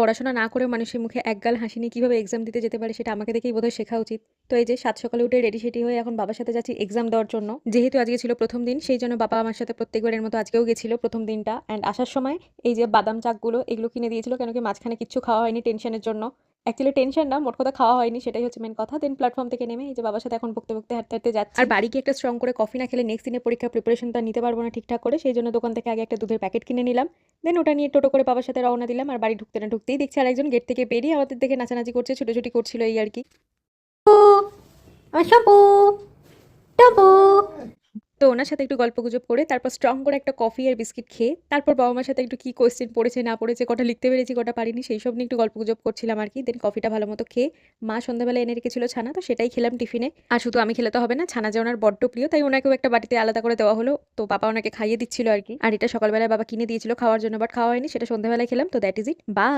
পড়াশোনা না করেও মানুষের মুখে একগাল হাসি নিয়ে কিভাবে এক্সাম দিতে যেতে পারে সেটা আমাকে দেখেই বোধহয় শেখা উচিত। তো এই যে সাত সকালে উঠে রেডি সেডি হয়ে এখন বাবার সাথে যাচ্ছি এক্সাম দেওয়ার জন্য। যেহেতু আজকে ছিল প্রথম দিন সেই জন্য বাবা আমার সাথে প্রত্যেকবারের মতো আজকেও গেছিল প্রথম দিনটা। অ্যান্ড আসার সময় এই যে বাদাম চাকগুলো এগুলো কিনে দিয়েছিল, কেন কি মাঝখানে কিচ্ছু খাওয়া হয়নি টেনশনের জন্য। অ্যাকচুয়ালি টেনশন না, মোট কথা খাওয়া হয়নি, সেটাই হচ্ছে মেন কথা। দেন প্ল্যাটফর্ম থেকে নেমে এই যে বাবার সাথে এখন বকতে বকতে হাঁটতে হাঁটতে যাচ্ছি। আর বাড়ি গিয়ে একটা স্ট্রং করে কফি না খেলে নেক্সট দিনের পরীক্ষার প্রিপারেশনটা নিতে পারবো না ঠিকঠাক করে, সেই জন্য দোকান থেকে আগে একটা দুধের প্যাকেট কিনে নিলাম। দেন ওটা নিয়ে টোটো করে বাবার সাথে রওনা দিলাম। আর বাড়ি ঢুকতে না ঢুকতেই দেখছি আরেকজন গেট থেকে বেরিয়ে আমাদের দেখে নাচানাচি করছে, ছুটোছুটি করছিল, এই আর কি। অসবু টবু। তো ওনার সাথে একটু গল্পগুজব করে তারপর স্ট্রং করে একটা কফি আর বিস্কিট খেয়ে তারপর বাবা মার সাথে একটু কি কোয়েশ্চেন পড়েছে না পড়েছে, কটা লিখতে পেরেছি কটা পারিনি, সেই সব নিয়ে একটু গল্পগুজব করছিলাম আর কি। দেন কফিটা ভালো মতো খেয়ে মা সন্ধ্যাবেলা এনে রেখেছিল ছানা, তো সেটাই খেলাম টিফিনে। আর শুধু আমি খেলে তো হবে না, ছানা যে ওনার বড্ড প্রিয় তাই ওনাকেও একটা বাটিতে আলাদা করে দেওয়া হলো। তো বাবা ওনাকে খাইয়ে দিচ্ছিল আর কি। আর এটা সকালবেলায় বাবা কিনে দিয়েছিল খাওয়ার জন্য, বাট খাওয়া হয়নি, সেটা সন্ধ্যাবেলায় খেলাম। তো দ্যাট ইজ ইট, বা